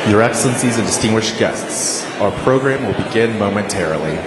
Your Excellencies and distinguished guests, our program will begin momentarily.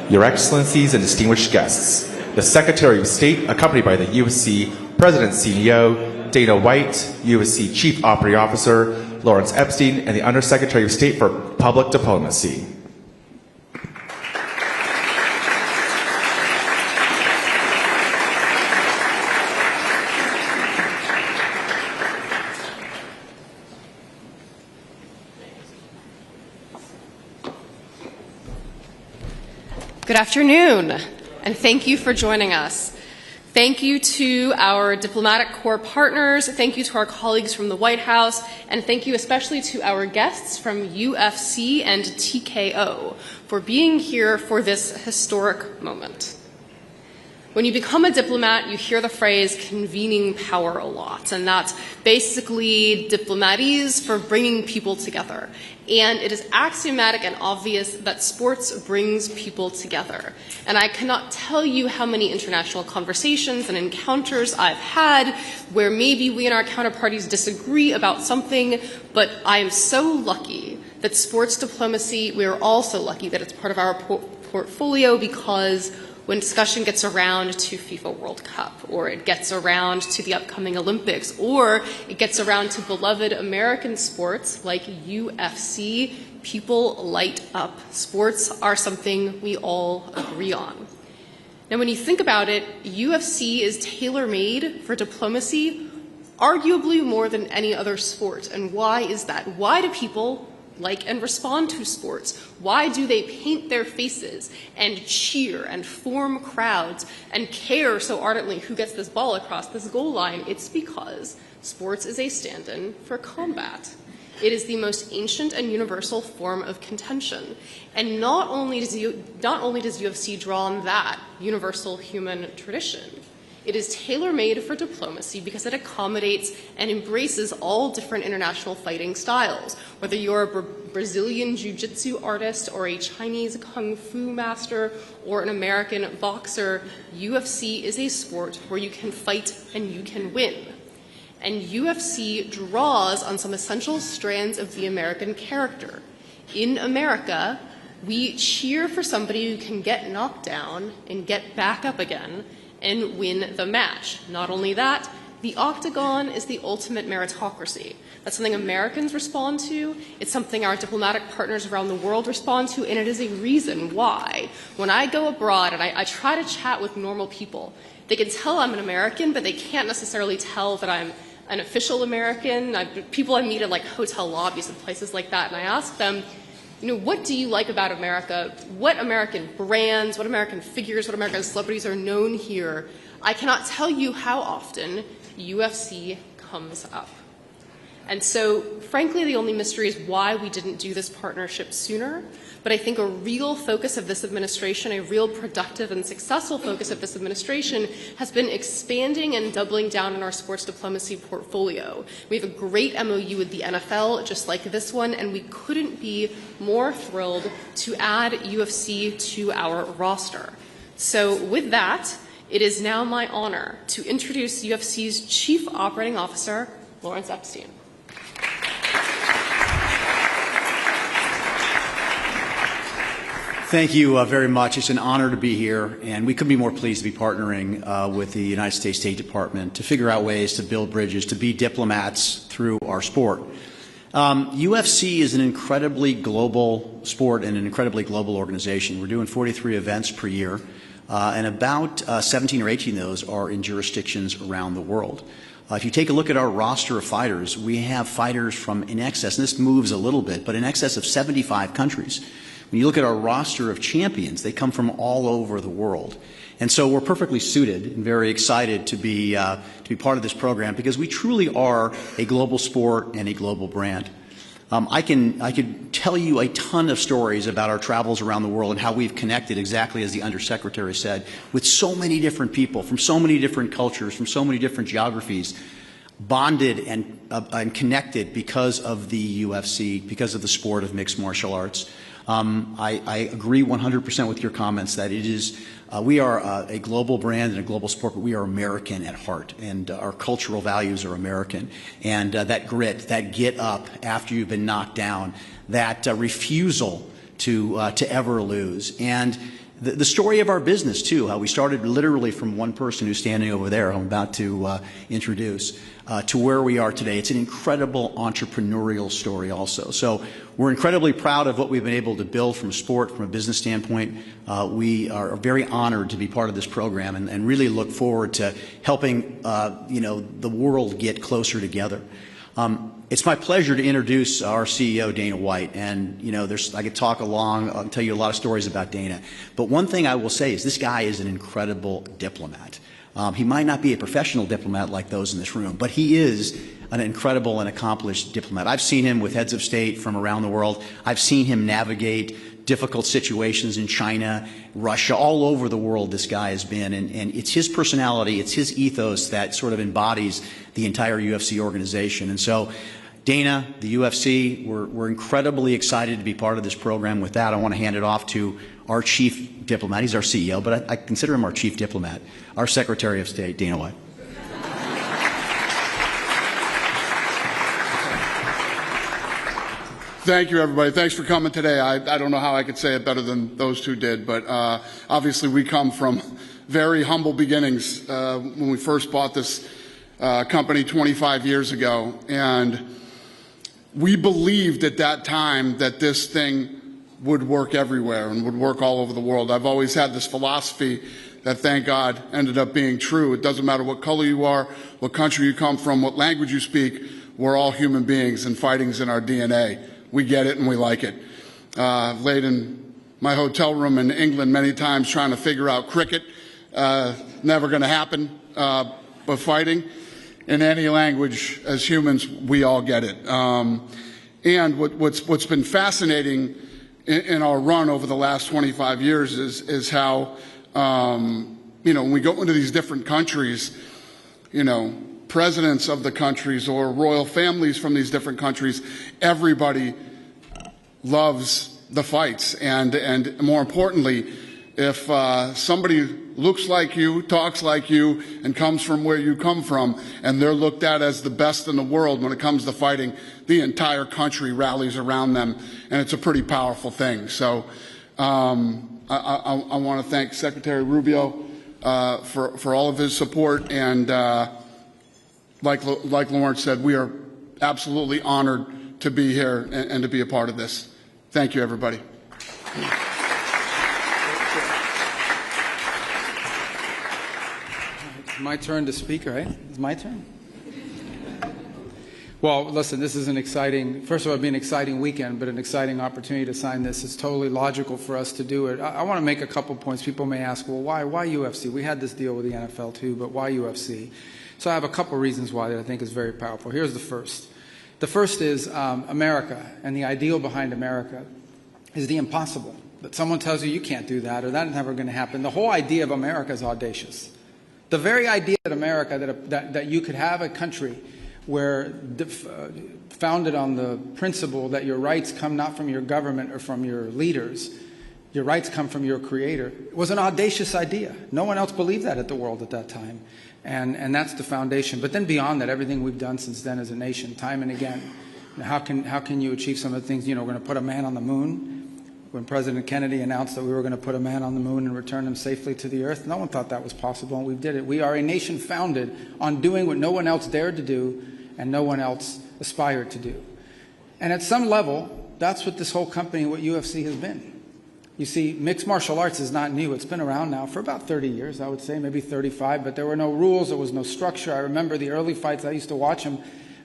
Your Excellencies and distinguished guests, the Secretary of State, accompanied by the UFC President CEO, Dana White, UFC Chief Operating Officer, Lawrence Epstein, and the Undersecretary of State for Public Diplomacy. Good afternoon, and thank you for joining us. Thank you to our diplomatic corps partners, thank you to our colleagues from the White House, and thank you especially to our guests from UFC and TKO for being here for this historic moment. When you become a diplomat, you hear the phrase convening power a lot, and that's basically diplomatese for bringing people together. And it is axiomatic and obvious that sports brings people together. And I cannot tell you how many international conversations and encounters I've had where maybe we and our counterparties disagree about something, but I am so lucky that sports diplomacy, we are also lucky that it's part of our portfolio, because when discussion gets around to FIFA World Cup, or it gets around to the upcoming Olympics, or it gets around to beloved American sports like UFC, people light up. Sports are something we all agree on. Now, when you think about it, UFC is tailor-made for diplomacy, arguably more than any other sport. And why is that? Why do people like and respond to sports? Why do they paint their faces and cheer and form crowds and care so ardently who gets this ball across this goal line? It's because sports is a stand-in for combat. It is the most ancient and universal form of contention. And not only does UFC draw on that universal human tradition, it is tailor-made for diplomacy because it accommodates and embraces all different international fighting styles. Whether you're a Brazilian jiu-jitsu artist or a Chinese kung fu master or an American boxer, UFC is a sport where you can fight and you can win. And UFC draws on some essential strands of the American character. In America, we cheer for somebody who can get knocked down and get back up again and win the match. Not only that, the octagon is the ultimate meritocracy. That's something Americans respond to, it's something our diplomatic partners around the world respond to, and it is a reason why. When I go abroad and I try to chat with normal people, they can tell I'm an American, but they can't necessarily tell that I'm an official American. People I meet at like hotel lobbies and places like that, and I ask them, what do you like about America? What American brands, what American figures, what American celebrities are known here? I cannot tell you how often UFC comes up. And so, frankly, the only mystery is why we didn't do this partnership sooner. But I think a real focus of this administration, a real productive and successful focus of this administration, has been expanding and doubling down on our sports diplomacy portfolio. We have a great MOU with the NFL, just like this one, and we couldn't be more thrilled to add UFC to our roster. So with that, it is now my honor to introduce UFC's Chief Operating Officer, Lawrence Epstein. Thank you very much. It's an honor to be here, and we couldn't be more pleased to be partnering with the United States State Department to figure out ways to build bridges, to be diplomats through our sport. UFC is an incredibly global sport and an incredibly global organization. We're doing 43 events per year, and about 17 or 18 of those are in jurisdictions around the world. If you take a look at our roster of fighters, we have fighters from in excess, and this moves a little bit, but in excess of 75 countries. When you look at our roster of champions, they come from all over the world. And so we're perfectly suited and very excited to be part of this program because we truly are a global sport and a global brand. I could tell you a ton of stories about our travels around the world and how we've connected, exactly as the Undersecretary said, with so many different people from so many different cultures, from so many different geographies, bonded and connected because of the UFC, because of the sport of mixed martial arts. I agree 100% with your comments that it is, we are a global brand and a global sport, but we are American at heart, and our cultural values are American. And that grit, that get up after you've been knocked down, that refusal to ever lose. And the story of our business, too, how we started literally from one person who's standing over there, I'm about to introduce, to where we are today. It's an incredible entrepreneurial story also. So we're incredibly proud of what we've been able to build from sport, from a business standpoint. We are very honored to be part of this program and really look forward to helping the world get closer together. It's my pleasure to introduce our CEO, Dana White. And, I could talk I'll tell you a lot of stories about Dana. But one thing I will say is this guy is an incredible diplomat. He might not be a professional diplomat like those in this room, but he is an incredible and accomplished diplomat. I've seen him with heads of state from around the world. I've seen him navigate difficult situations in China, Russia, all over the world this guy has been. And it's his personality, it's his ethos that sort of embodies the entire UFC organization. And so, Dana, the UFC, we're incredibly excited to be part of this program. With that, I want to hand it off to our chief diplomat. He's our CEO, but I consider him our chief diplomat, our Secretary of State, Dana White. Thank you, everybody. Thanks for coming today. I don't know how I could say it better than those two did, but obviously we come from very humble beginnings when we first bought this company 25 years ago. And we believed at that time that this thing would work everywhere and would work all over the world. I've always had this philosophy that, thank God, ended up being true. It doesn't matter what color you are, what country you come from, what language you speak, we're all human beings and fighting's in our DNA. We get it and we like it. I've laid in my hotel room in England many times trying to figure out cricket. Never going to happen, but fighting in any language, as humans, we all get it. And what's been fascinating in our run over the last 25 years is how, when we go into these different countries, presidents of the countries or royal families from these different countries, everybody loves the fights. And more importantly, if somebody looks like you, talks like you, and comes from where you come from, and they're looked at as the best in the world when it comes to fighting, the entire country rallies around them, and it's a pretty powerful thing. So I want to thank Secretary Rubio for all of his support, and like Lawrence said, we are absolutely honored to be here and to be a part of this. Thank you, everybody. It's my turn to speak, right? It's my turn? Well, listen, this is an exciting, first of all, it'll be an exciting weekend, but an exciting opportunity to sign this. It's totally logical for us to do it. I want to make a couple points. People may ask, well, why UFC? We had this deal with the NFL too, but why UFC? So I have a couple reasons why that I think is very powerful. Here's the first. The first is America, and the ideal behind America is the impossible. That someone tells you you can't do that, or that's never going to happen. The whole idea of America is audacious. The very idea that America, that you could have a country where founded on the principle that your rights come not from your government or from your leaders, your rights come from your creator, was an audacious idea. No one else believed that at the world at that time. And that's the foundation. But then beyond that, everything we've done since then as a nation, time and again. How can you achieve some of the things, we're going to put a man on the moon? When President Kennedy announced that we were going to put a man on the moon and return him safely to the earth, no one thought that was possible, and we did it. We are a nation founded on doing what no one else dared to do and no one else aspired to do. And at some level, that's what this whole company, what UFC has been. You see, mixed martial arts is not new. It's been around now for about 30 years, I would say, maybe 35, but there were no rules, there was no structure. I remember the early fights, I used to watch them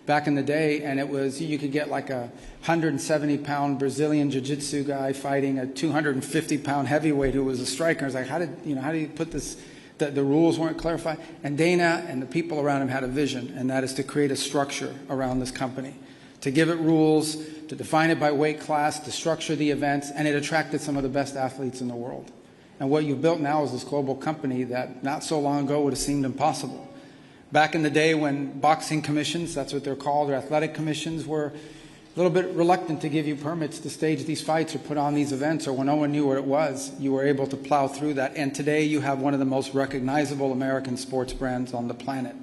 back in the day, and it was, you could get like a 170-pound Brazilian jiu-jitsu guy fighting a 250-pound heavyweight who was a striker. I was like, how do you put this, the rules weren't clarified? And Dana and the people around him had a vision, and that is to create a structure around this company, to give it rules, to define it by weight class, to structure the events, and it attracted some of the best athletes in the world. And what you've built now is this global company that not so long ago would have seemed impossible. Back in the day when boxing commissions, that's what they're called, or athletic commissions, were a little bit reluctant to give you permits to stage these fights or put on these events, or when no one knew what it was, you were able to plow through that. And today you have one of the most recognizable American sports brands on the planet.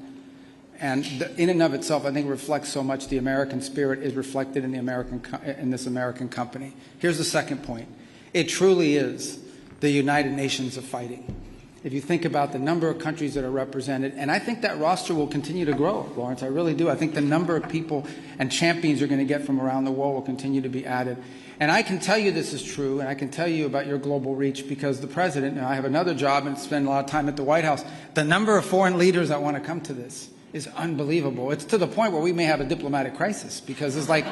And in and of itself, I think reflects so much the American spirit is reflected in this American company. Here's the second point. It truly is the United Nations of fighting. If you think about the number of countries that are represented, and I think that roster will continue to grow, Lawrence, I really do. I think the number of people and champions you're going to get from around the world will continue to be added. And I can tell you this is true, and I can tell you about your global reach because the president, and I have another job and spend a lot of time at the White House, the number of foreign leaders that want to come to this is unbelievable. It's to the point where we may have a diplomatic crisis because it's like,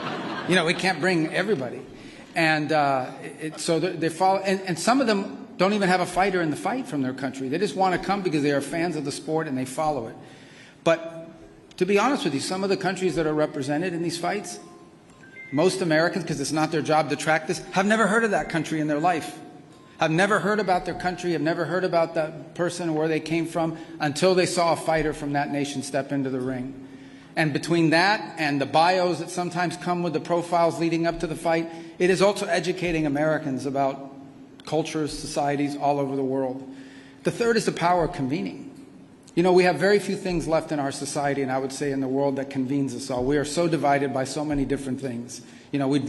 we can't bring everybody. And so they follow, and some of them don't even have a fighter in the fight from their country. They just want to come because they are fans of the sport and they follow it. But to be honest with you, some of the countries that are represented in these fights, most Americans, because it's not their job to track this, have never heard of that country in their life. Have never heard about their country, have never heard about that person, where they came from, until they saw a fighter from that nation step into the ring. And between that and the bios that sometimes come with the profiles leading up to the fight, it is also educating Americans about cultures, societies all over the world. The third is the power of convening. We have very few things left in our society, and I would say in the world, that convenes us all. We are so divided by so many different things. We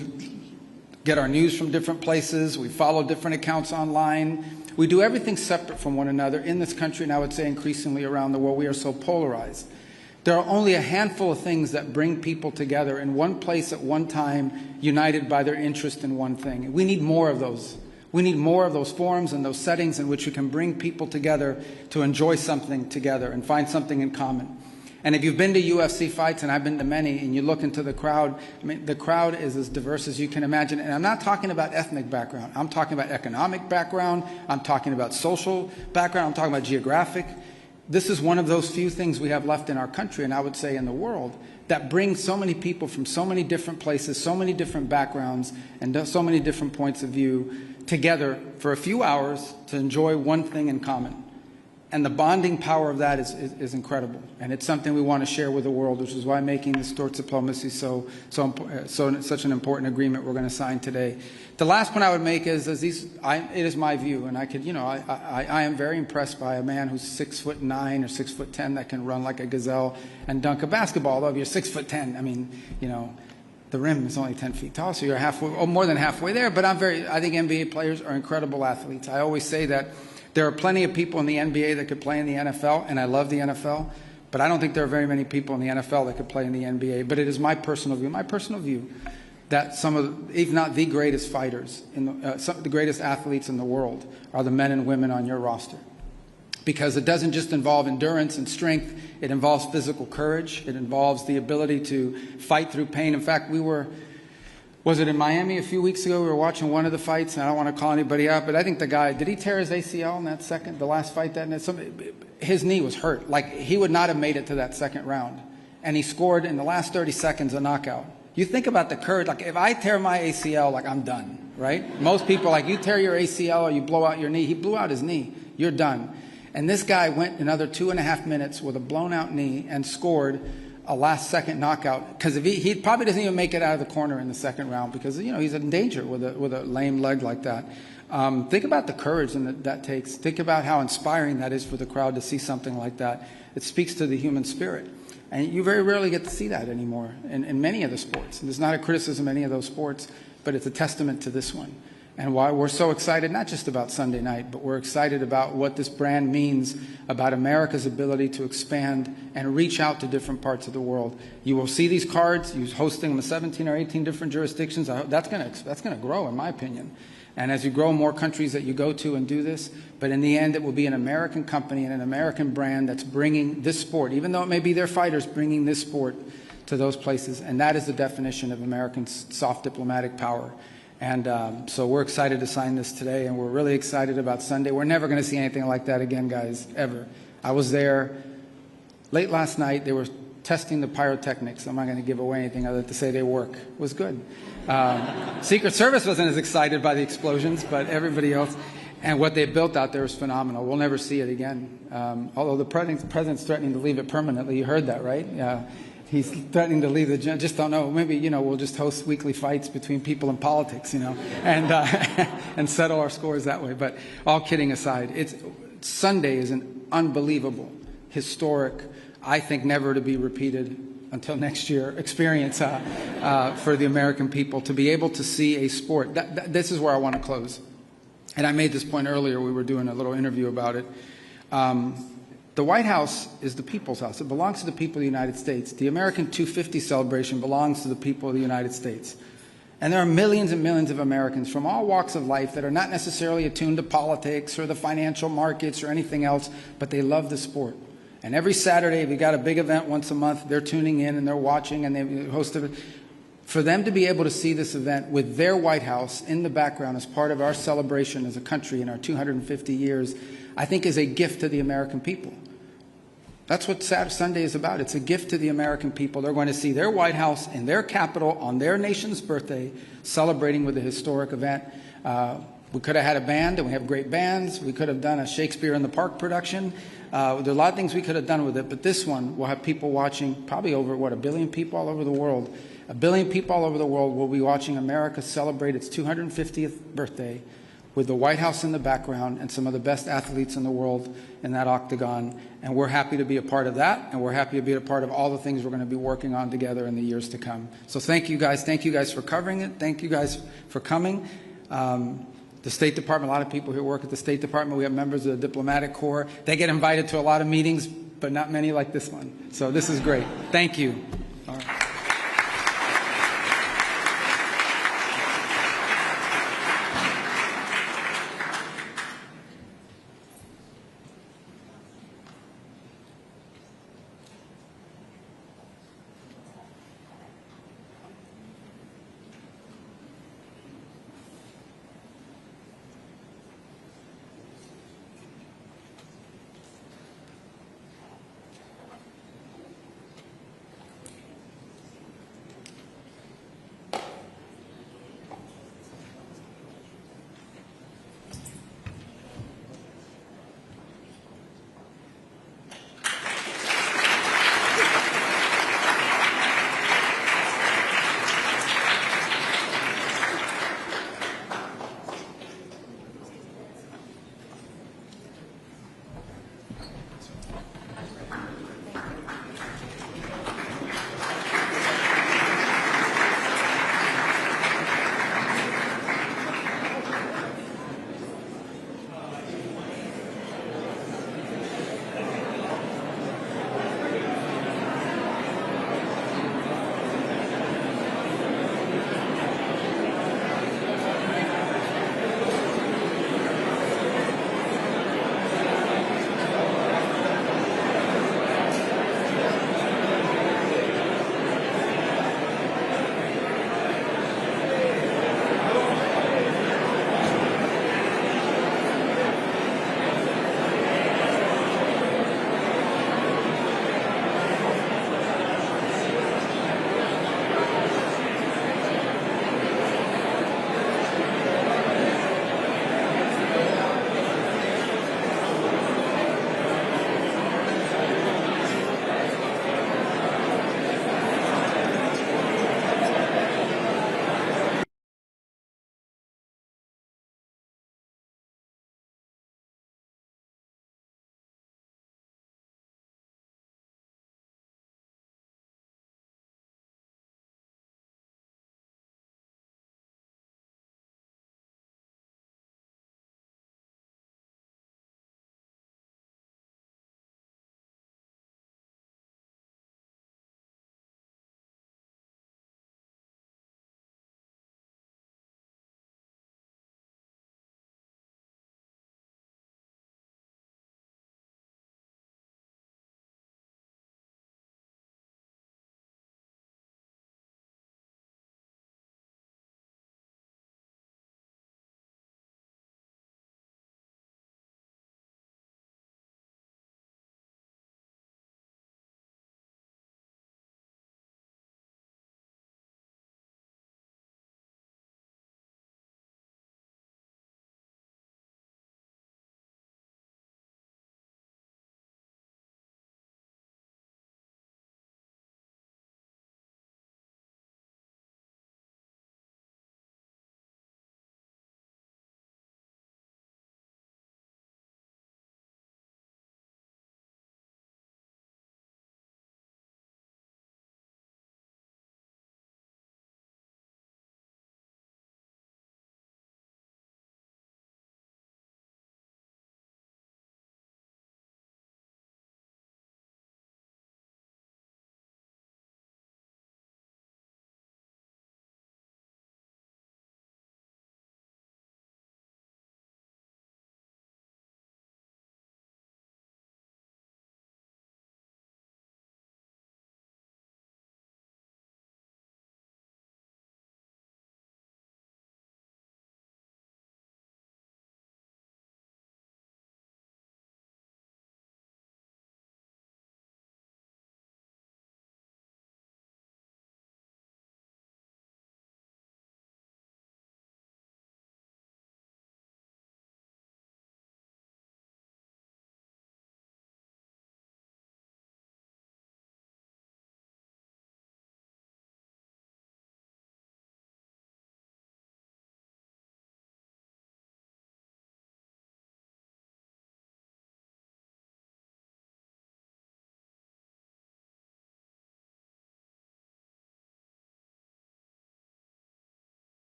get our news from different places. We follow different accounts online. We do everything separate from one another in this country, and I would say increasingly around the world. We are so polarized. There are only a handful of things that bring people together in one place at one time, united by their interest in one thing. We need more of those. We need more of those forums and those settings in which we can bring people together to enjoy something together and find something in common. And if you've been to UFC fights, and I've been to many, and you look into the crowd, the crowd is as diverse as you can imagine. And I'm not talking about ethnic background. I'm talking about economic background. I'm talking about social background. I'm talking about geographic. This is one of those few things we have left in our country, and I would say in the world, that brings so many people from so many different places, so many different backgrounds, and so many different points of view together for a few hours to enjoy one thing in common. And the bonding power of that is incredible. And it's something we want to share with the world, which is why making the sports diplomacy such an important agreement we're going to sign today. The last point I would make is it is my view, and I am very impressed by a man who's 6'9" or 6'10" that can run like a gazelle and dunk a basketball. Although if you're 6'10", the rim is only 10 feet tall, so you're halfway, or more than halfway there. But I think NBA players are incredible athletes. I always say that there are plenty of people in the NBA that could play in the NFL, and I love the NFL, but I don't think there are very many people in the NFL that could play in the NBA. But it is my personal view, that some of, if not the greatest fighters, some of the greatest athletes in the world are the men and women on your roster. Because it doesn't just involve endurance and strength, it involves physical courage, it involves the ability to fight through pain. In fact, was it in Miami a few weeks ago? We were watching one of the fights, and I don't want to call anybody out, but I think the guy, did he tear his ACL in the last fight? His knee was hurt. Like, he would not have made it to that second round. And he scored in the last 30 seconds a knockout. You think about the courage. Like, if I tear my ACL, like, I'm done, right? Most people, like, you tear your ACL or you blow out your knee. He blew out his knee. You're done. And this guy went another 2.5 minutes with a blown-out knee and scored a last-second knockout, because if he probably doesn't even make it out of the corner in the second round, because, you know, he's in danger with a lame leg like that. Think about the courage that takes. Think about how inspiring that is for the crowd to see something like that. It speaks to the human spirit. And you very rarely get to see that anymore in many of the sports. And it's not a criticism of any of those sports, but it's a testament to this one. And why we're so excited, not just about Sunday night, but we're excited about what this brand means about America's ability to expand and reach out to different parts of the world. You will see these cards. You're hosting them in 17 or 18 different jurisdictions. That's going to grow, in my opinion. And as you grow more countries that you go to and do this, but in the end, it will be an American company and an American brand that's bringing this sport, even though it may be their fighters, bringing this sport to those places. And that is the definition of American soft diplomatic power. And so we're excited to sign this today, and we're really excited about Sunday. We're never going to see anything like that again, guys, ever. I was there late last night. They were testing the pyrotechnics. I'm not going to give away anything other than to say they work. It was good. Secret Service wasn't as excited by the explosions, but everybody else. And what they built out there is phenomenal. We'll never see it again. Although the president's threatening to leave it permanently. You heard that, right? He's threatening to leave the gym. Just don't know. Maybe, you know, we'll just host weekly fights between people in politics, you know, and and settle our scores that way. But all kidding aside, Sunday is an unbelievable, historic, I think never to be repeated until next year experience for the American people to be able to see a sport. This is where I want to close. And I made this point earlier. We were doing a little interview about it. The White House is the people's house. It belongs to the people of the United States. The American 250 celebration belongs to the people of the United States. And there are millions and millions of Americans from all walks of life that are not necessarily attuned to politics or the financial markets or anything else, but they love the sport. And every Saturday, we got a big event once a month. They're tuning in and they're watching and they host it. For them to be able to see this event with their White House in the background as part of our celebration as a country in our 250 years, I think is a gift to the American people. That's what Sunday is about. It's a gift to the American people. They're going to see their White House in their capital on their nation's birthday, celebrating with a historic event. We could have had a band, and we have great bands. We could have done a Shakespeare in the Park production. There are a lot of things we could have done with it, but this one will have people watching, probably over, 1 billion people all over the world. 1 billion people all over the world will be watching America celebrate its 250th birthday with the White House in the background and some of the best athletes in the world in that octagon. And we're happy to be a part of that, and we're happy to be a part of all the things we're going to be working on together in the years to come. So thank you guys. Thank you guys for covering it. Thank you guys for coming. The State Department, a lot of people who work at the State Department, we have members of the Diplomatic Corps. They get invited to a lot of meetings, but not many like this one. So this is great. Thank you. All right.